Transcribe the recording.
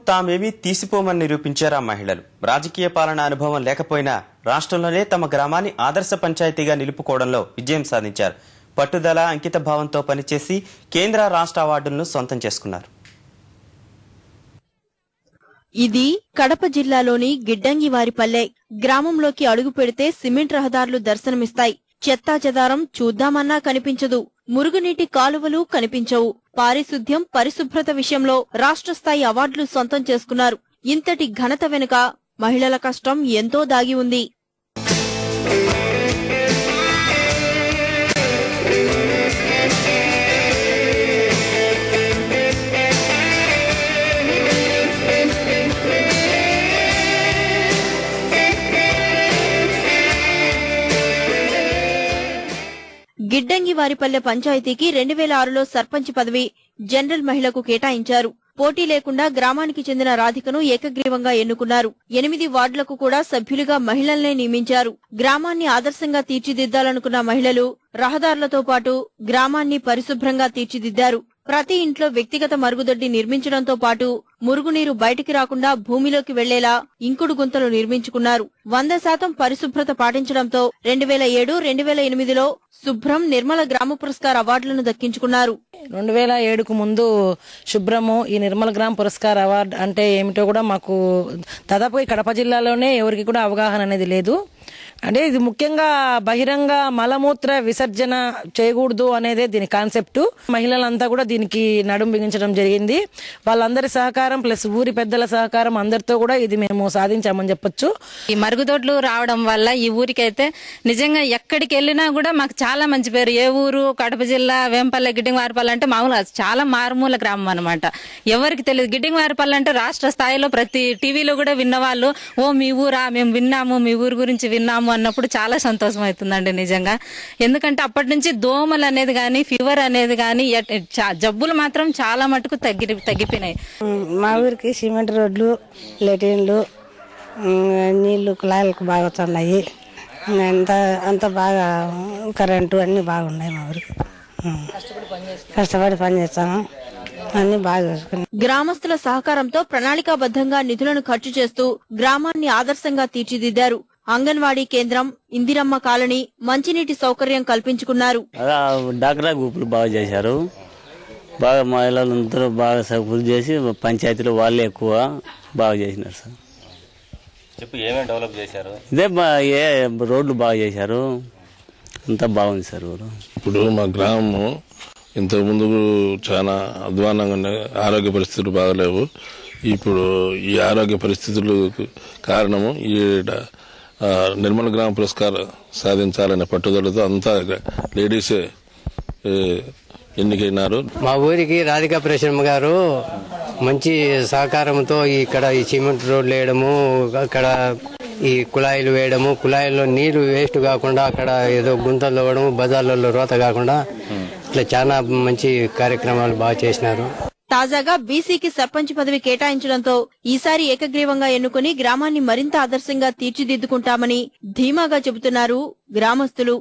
తామేమీ తీసిపోమని నిరూపించారు ఆ మహిళలు. రాజకీయ పాలన అనుభవం లేకపోయినా రాష్ట్రంలోనే తమ గ్రామాన్ని ఆదర్శ పంచాయతీగా నిలుపుకోవడంలో విజయం సాధించారు. పట్టుదల, అంకిత భావంతో పనిచేసి కేంద్ర, రాష్ట్ర అవార్డులను సొంతం చేసుకున్నారు. ఇది కడప జిల్లాలోని గిడ్డంగివారిపల్లె. గ్రామంలోకి అడుగు పెడితే సిమెంట్ రహదారులు దర్శనమిస్తాయి. చెత్తా చెదారం చూద్దామన్నా కనిపించదు. మురుగునీటి కాలువలు కనిపించవు. పారిశుద్ధ్యం, పరిశుభ్రత విషయంలో రాష్ట్ర స్థాయి అవార్డులు సొంతం చేసుకున్నారు. ఇంతటి ఘనత వెనుక మహిళల కష్టం ఎంతో దాగి ఉంది. గిడ్డంగివారిపల్లె పంచాయతీకి 2006లో సర్పంచ్ పదవి జనరల్ మహిళకు కేటాయించారు. పోటీ లేకుండా గ్రామానికి చెందిన రాధికను ఏకగ్రీవంగా ఎన్నుకున్నారు. 8 వార్డులకు కూడా సభ్యులుగా మహిళల్నే నియమించారు. గ్రామాన్ని ఆదర్శంగా తీర్చిదిద్దాలనుకున్న మహిళలు రహదారులతో పాటు గ్రామాన్ని పరిశుభ్రంగా తీర్చిదిద్దారు. ప్రతి ఇంట్లో వ్యక్తిగత మరుగుదొడ్డి నిర్మించడంతో పాటు మురుగునీరు బయటికి రాకుండా భూమిలోకి వెళ్లేలా ఇంకుడు గుంతలు నిర్మించుకున్నారు. 100% పరిశుభ్రత పాటించడంతో 2007, 2008లో శుభ్రం, నిర్మల గ్రామ పురస్కార్ అవార్డులను దక్కించుకున్నారు. 2007కు ముందు శుభ్రము, ఈ నిర్మల గ్రామ పురస్కార్ అవార్డు అంటే ఏమిటో కూడా మాకు దాదాపు కడప జిల్లాలోనే ఎవరికి కూడా అవగాహన అనేది లేదు. అంటే ఇది ముఖ్యంగా బహిరంగ మలమూత్ర విసర్జన చేయకూడదు అనేదే దీని కాన్సెప్ట్. మహిళలంతా కూడా దీనికి నడుం బిగించడం జరిగింది. వాళ్ళందరి సహకారం ప్లస్ ఊరి పెద్దల సహకారం అందరితో కూడా ఇది మేము సాధించామని చెప్పొచ్చు. ఈ మరుగుదొడ్లు రావడం వల్ల ఈ ఊరికైతే నిజంగా ఎక్కడికి వెళ్ళినా కూడా మాకు చాలా మంచి పేరు. ఏ ఊరు, కడప జిల్లా వేంపల్లె, గిడ్డంగివారిపల్లె అంటే మామూలుగా చాలా మారుమూల గ్రామం అనమాట. ఎవరికి తెలియదు. గిడ్డంగివారిపల్లె అంటే రాష్ట్ర స్థాయిలో ప్రతి టీవీలో కూడా విన్నవాళ్ళు, ఓ మీ ఊరా, మేము విన్నాము, మీ ఊరు గురించి విన్నాము అన్నప్పుడు చాలా సంతోషం అవుతుందండి నిజంగా. ఎందుకంటే అప్పటి నుంచి దోమలు అనేది కానీ, ఫీవర్ అనేది కానీ, జబ్బులు మాత్రం చాలా మటుకు తగ్గిపోయినాయి. మా ఊరికి సిమెంట్ రోడ్లు, లెటిన్లు, నీళ్లు కుళాయిలకు బాగా వస్తున్నాయి. అంత బాగా కరెంటు అన్ని బాగున్నాయి. మా ఊరికి కష్టపడి పనిచేస్తాము, అన్ని బాగా చూసుకుని. గ్రామస్తుల సహకారంతో ప్రణాళికాబద్ధంగా నిధులను ఖర్చు చేస్తూ గ్రామాన్ని ఆదర్శంగా తీర్చిదిద్దారు. అంగన్వాడీ కేంద్రం, ఇందిరమ్మ కాలనీ, మంచినీటి సౌకర్యం కల్పించుకున్నారు. డాక్రా గ్రూపులు బాగా చేశారు. బాగా మహిళలందరూ బాగా సపోర్ట్ చేసి పంచాయతీలో వాళ్ళే ఎక్కువ బాగా చేసినారు సార్. ఏమేమి డెవలప్ చేశారు? ఇదే రోడ్లు బాగా చేశారు. అంతా బాగుంది సార్. ఇప్పుడు మా గ్రామము ఇంతకుముందు చాలా అధ్వానంగా ఉన్నాయి. ఆరోగ్య పరిస్థితులు బాగలేవు. ఇప్పుడు ఈ ఆరోగ్య పరిస్థితులకు కారణము ఈ నిర్మల గ్రామ పురస్కారం సాధించాలనే పట్టుదలతో అంతా లేడీసే ఎన్నికైనారు. మా ఊరికి రాధికా ప్రేషమ్మ గారు మంచి సహకారంతో ఇక్కడ ఈ సిమెంట్ రోడ్లు వేయడము, అక్కడ ఈ కుళాయిలు వేయడము, కుళాయిల్లో నీళ్లు వేస్ట్ కాకుండా అక్కడ ఏదో గుంతలు తవ్వడము, బజార్లలో రోత కాకుండా ఇట్లా చాలా మంచి కార్యక్రమాలు బాగా చేసినారు. తాజాగా బీసీకి సర్పంచ్ పదవి కేటాయించడంతో ఈసారి ఏకగ్రీవంగా ఎన్నుకుని గ్రామాన్ని మరింత ఆదర్శంగా తీర్చిదిద్దుకుంటామని ధీమాగా చెబుతున్నారు గ్రామస్తులు.